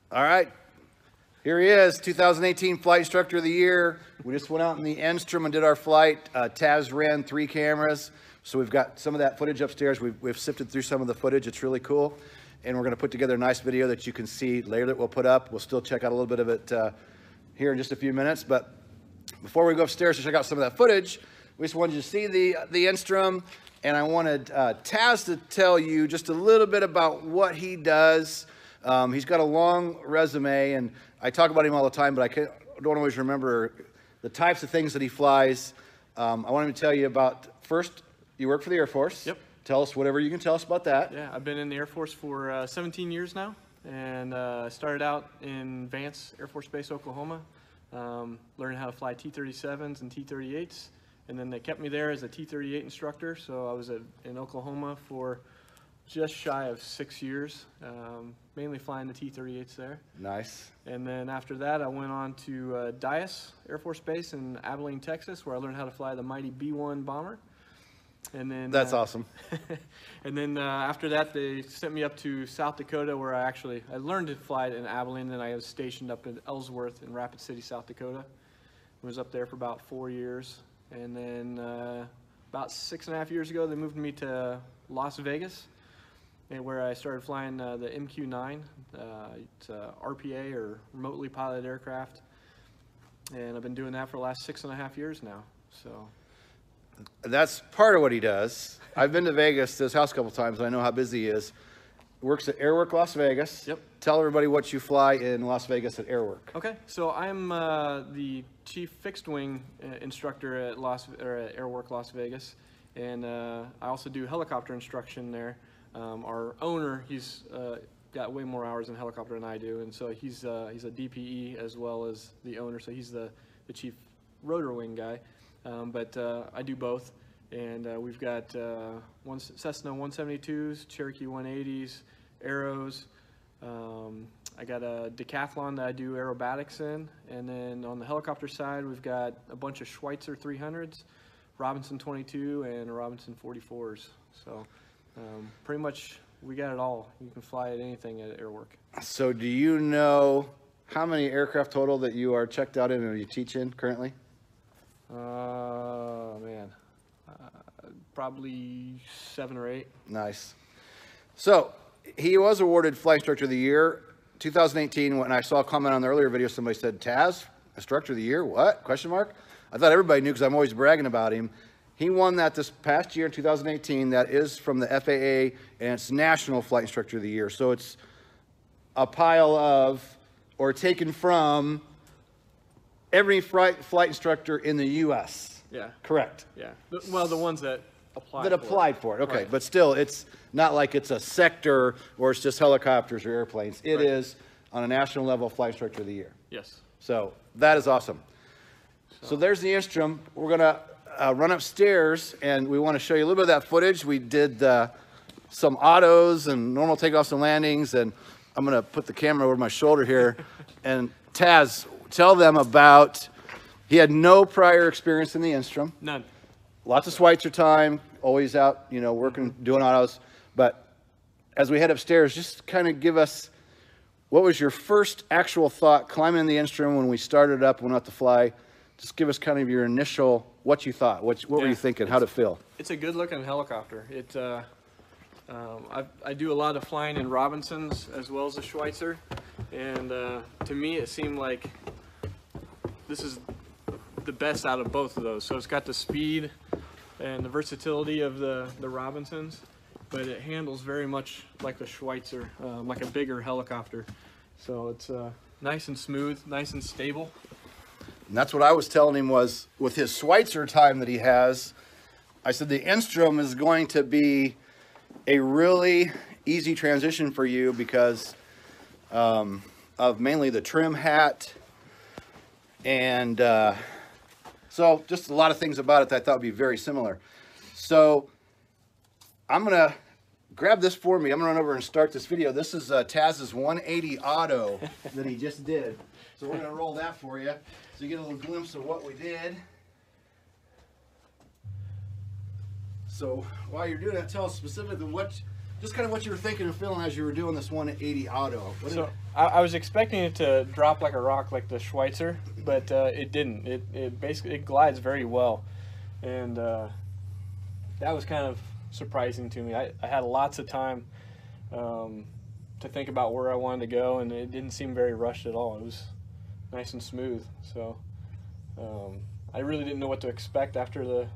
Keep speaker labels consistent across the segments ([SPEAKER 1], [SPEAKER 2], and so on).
[SPEAKER 1] All right, here he is, 2018 Flight Instructor of the Year. We just went out in the Enstrom and did our flight. Taz ran 3 cameras, so we've got some of that footage upstairs. We've sifted through some of the footage. It's really cool, and we're going to put together a nice video that you can see later that we'll put up. We'll still check out a little bit of it here in just a few minutes, but before we go upstairs to check out some of that footage, we just wanted you to see the Enstrom, and I wanted Taz to tell you just a little bit about what he does. He's got a long resume, and I talk about him all the time, but I don't always remember the types of things that he flies. I want him to tell you about, first, you work for the Air Force.
[SPEAKER 2] Yep.
[SPEAKER 1] Tell us whatever you can tell us about that.
[SPEAKER 2] Yeah, I've been in the Air Force for 17 years now, and started out in Vance Air Force Base, Oklahoma, learning how to fly T-37s and T-38s, and then they kept me there as a T-38 instructor, so I was in Oklahoma for just shy of 6 years, mainly flying the T-38s there.
[SPEAKER 1] Nice.
[SPEAKER 2] And then after that, I went on to Dyess Air Force Base in Abilene, Texas, where I learned how to fly the mighty B-1 bomber. And then
[SPEAKER 1] That's awesome.
[SPEAKER 2] And then after that, they sent me up to South Dakota, where I learned to fly in Abilene, and I was stationed up in Ellsworth in Rapid City, South Dakota. I was up there for about 4 years. And then about 6.5 years ago, they moved me to Las Vegas, and where I started flying the MQ-9. It's a RPA, or remotely piloted aircraft, and I've been doing that for the last 6.5 years now. So
[SPEAKER 1] that's part of what he does. I've been to Vegas, to his house a couple times, and I know how busy he is. Works at Airwork Las Vegas.
[SPEAKER 2] Yep.
[SPEAKER 1] Tell everybody what you fly in Las Vegas at Airwork.
[SPEAKER 2] Okay, so I'm the chief fixed wing instructor at Airwork Las Vegas, and I also do helicopter instruction there. Our owner, he's got way more hours in helicopter than I do, and so he's a DPE as well as the owner, so he's the chief rotor wing guy. But I do both, and we've got Cessna 172s, Cherokee 180s, Arrows. I got a Decathlon that I do aerobatics in, and then on the helicopter side, we've got a bunch of Schweitzer 300s, Robinson 22, and Robinson 44s. So pretty much we got it all. You can fly at anything at Airwork. So
[SPEAKER 1] do you know how many aircraft total that you are checked out in or you teach in currently?
[SPEAKER 2] Man, probably 7 or 8.
[SPEAKER 1] Nice. So he was awarded Flight Instructor of the Year 2018. When I saw a comment on the earlier video, somebody said, Taz, Instructor of the Year, what? Question mark? I thought everybody knew because I'm always bragging about him. He won that this past year in 2018. That is from the FAA, and it's National Flight Instructor of the Year. So it's a pile of, or taken from, every flight instructor in the U.S.
[SPEAKER 2] Yeah.
[SPEAKER 1] Correct.
[SPEAKER 2] Yeah. Well, the ones that
[SPEAKER 1] applied for it. Okay,
[SPEAKER 2] right.
[SPEAKER 1] But still, it's not like it's a sector or it's just helicopters or airplanes. It is on a national level Flight Instructor of the Year.
[SPEAKER 2] Yes.
[SPEAKER 1] So that is awesome. So there's the Enstrom. We're gonna run upstairs, and we want to show you a little bit of that footage. We did some autos and normal takeoffs and landings, and I'm gonna put the camera over my shoulder here. And Taz, tell them about, he had no prior experience in the Enstrom.
[SPEAKER 2] None.
[SPEAKER 1] Lots of Schweitzer time, always out, you know, working, doing autos. But as we head upstairs, just kind of give us, what was your first actual thought climbing in the Enstrom when we started up, went out to fly? Just give us kind of your initial, what you thought, what were you thinking, how'd it feel?
[SPEAKER 2] It's a good looking helicopter. I do a lot of flying in Robinsons as well as the Schweitzer, and to me it seemed like this is the best out of both of those. So it's got the speed and the versatility of the Robinsons, but it handles very much like the Schweitzer, like a bigger helicopter. So it's nice and smooth, nice and stable.
[SPEAKER 1] And that's what I was telling him, was with his Schweitzer time that he has, I said the Enstrom is going to be a really easy transition for you because of mainly the trim hat, and so just a lot of things about it that I thought would be very similar. So I'm gonna grab this for me. I'm gonna run over and start this video. This is Taz's 180 auto that he just did. So we're gonna roll that for you so you get a little glimpse of what we did. So while you're doing that, tell us specifically just kind of what you were thinking and feeling as you were doing this 180 auto.
[SPEAKER 2] So I was expecting it to drop like a rock like the Schweitzer, but it didn't. It basically glides very well, and that was kind of surprising to me. I had lots of time to think about where I wanted to go, and it didn't seem very rushed at all. It was nice and smooth. So I really didn't know what to expect after the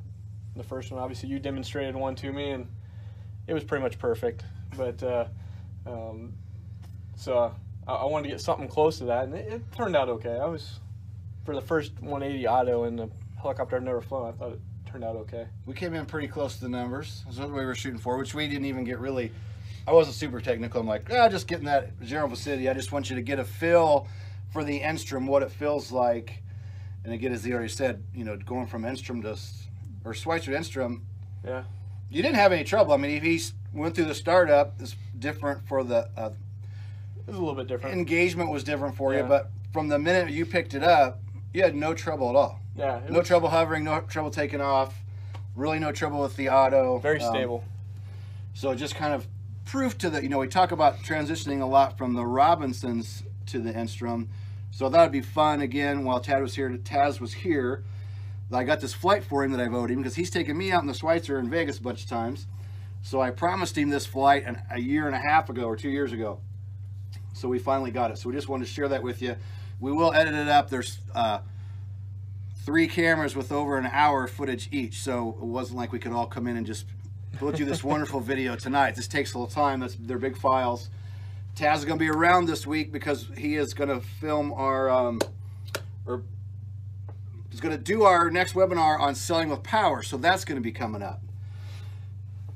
[SPEAKER 2] first one. Obviously, you demonstrated one to me, and it was pretty much perfect. But so I wanted to get something close to that, and it turned out okay. For the first 180 auto in the helicopter I've never flown, I thought it turned out okay.
[SPEAKER 1] We came in pretty close to the numbers. That's what we were shooting for, which we didn't even get really. I wasn't super technical. I'm like, just getting that general vicinity. I just want you to get a feel for the Enstrom, what it feels like. And again, as he already said, going from Enstrom or Schweitzer to Enstrom,
[SPEAKER 2] yeah,
[SPEAKER 1] you didn't have any trouble. I mean, if he went through the startup, it's different for the.
[SPEAKER 2] It was a little bit different.
[SPEAKER 1] Engagement was different for you, but from the minute you picked it up, you had no trouble at all.
[SPEAKER 2] Yeah.
[SPEAKER 1] No trouble hovering, no trouble taking off, really no trouble with the auto.
[SPEAKER 2] Very stable.
[SPEAKER 1] So just kind of proof to the, we talk about transitioning a lot from the Robinsons to the Enstrom. So that would be fun again while Taz was here. I got this flight for him that I owed him because he's taken me out in the Schweitzer in Vegas a bunch of times. So I promised him this flight a year and a half ago or 2 years ago. So we finally got it. So we just wanted to share that with you. We will edit it up. There's 3 cameras with over an hour footage each. So it wasn't like we could all come in and just put you this wonderful video tonight. This takes a little time. They're big files. Taz is going to be around this week because he is going to film our, he's going to do our next webinar on selling with power. So that's going to be coming up.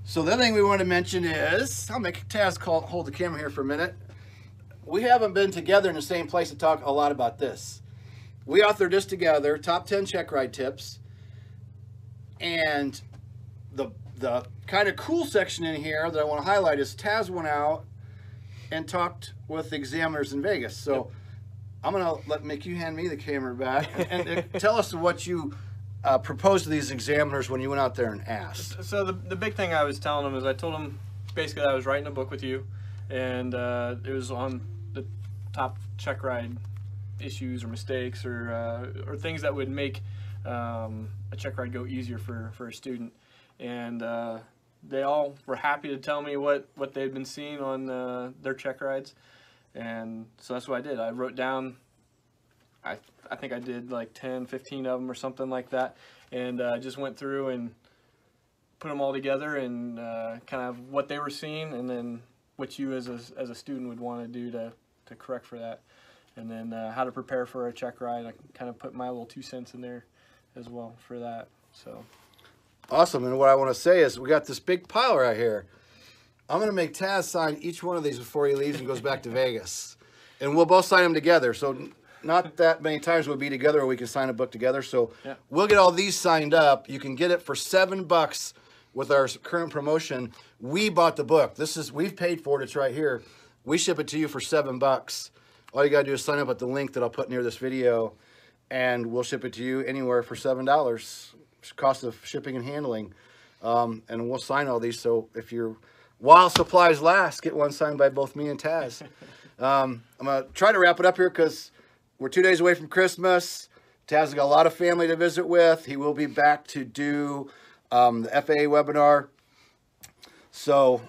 [SPEAKER 1] So the other thing we want to mention is, I'll make Taz hold the camera here for a minute. We haven't been together in the same place to talk a lot about this. We authored this together, top 10 check ride tips. And the kind of cool section in here that I want to highlight is Taz went out and talked with examiners in Vegas. So I'm going to make you hand me the camera back and tell us what you proposed to these examiners when you went out there and asked.
[SPEAKER 2] So the big thing I was telling them is I told them basically that I was writing a book with you, and it was on the top check ride issues or mistakes or things that would make a check ride go easier for a student. And they all were happy to tell me what they'd been seeing on their check rides. And so that's what I did. I wrote down, I think I did like 10, 15 of them or something like that. And just went through and put them all together and kind of what they were seeing, and then what you as a student would want to do to correct for that. And then how to prepare for a check ride. I kind of put my little 2 cents in there as well for that. So
[SPEAKER 1] awesome. And what I want to say is we got this big pile right here. I'm going to make Taz sign each one of these before he leaves and goes back to Vegas. And we'll both sign them together. So not that many times we'll be together or we can sign a book together. So we'll get all these signed up. You can get it for $7 with our current promotion. We bought the book. We've paid for it. It's right here. We ship it to you for $7. All you got to do is sign up at the link that I'll put near this video, and we'll ship it to you anywhere for $7. Cost of shipping and handling. And we'll sign all these. So if you're, while supplies last, get one signed by both me and Taz. I'm going to try to wrap it up here because we're 2 days away from Christmas. Taz has got a lot of family to visit with. He will be back to do the FAA webinar. So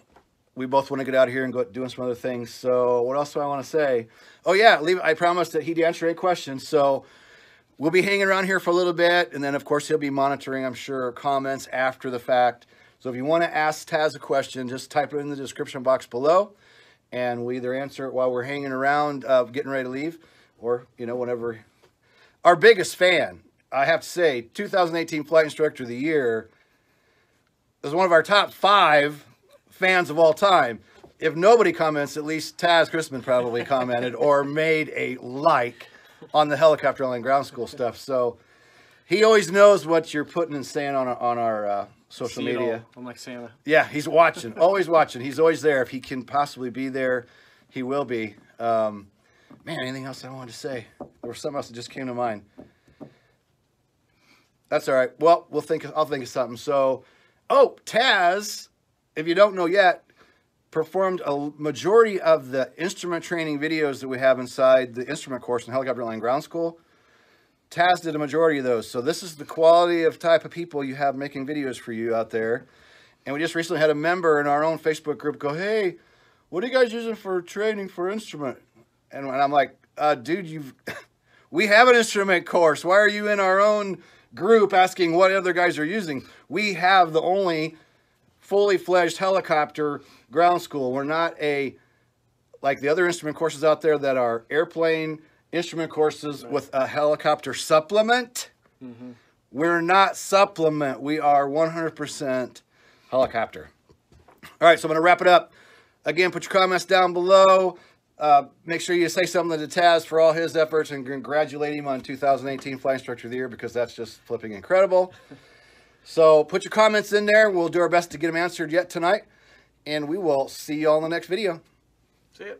[SPEAKER 1] we both want to get out of here and go doing some other things. So what else do I want to say? Oh yeah, I promised that he'd answer any questions. So we'll be hanging around here for a little bit. And then of course he'll be monitoring, I'm sure, comments after the fact. So if you want to ask Taz a question, just type it in the description box below. And we'll either answer it while we're hanging around, getting ready to leave, or, whenever. Our biggest fan, I have to say, 2018 Flight Instructor of the Year, is one of our top 5 fans of all time. If nobody comments, at least Taz Christman probably commented or made a like on the helicopter online ground school stuff. So he always knows what you're putting and saying on our social media.
[SPEAKER 2] I'm like Santa.
[SPEAKER 1] Yeah, he's watching, always watching. He's always there. If he can possibly be there, he will be. Man, anything else I wanted to say? There was something else that just came to mind. That's all right. Well, I'll think of something. So, Taz, if you don't know yet, performed a majority of the instrument training videos that we have inside the instrument course in Helicopter Line Ground School. Taz did a majority of those. So this is the quality of type of people you have making videos for you out there. And we just recently had a member in our own Facebook group go, hey, what are you guys using for training for instrument? And I'm like, dude, we have an instrument course. Why are you in our own group asking what other guys are using? We have the only fully fledged helicopter ground school. We're not like the other instrument courses out there that are airplane instrument courses with a helicopter supplement. Mm-hmm. We're not supplement. We are 100% helicopter. All right, so I'm going to wrap it up. Again, put your comments down below. Make sure you say something to Taz for all his efforts and congratulate him on 2018 Flight Instructor of the Year, because that's just flipping incredible. So put your comments in there. We'll do our best to get them answered yet tonight. And we will see you all in the next video.
[SPEAKER 2] See ya.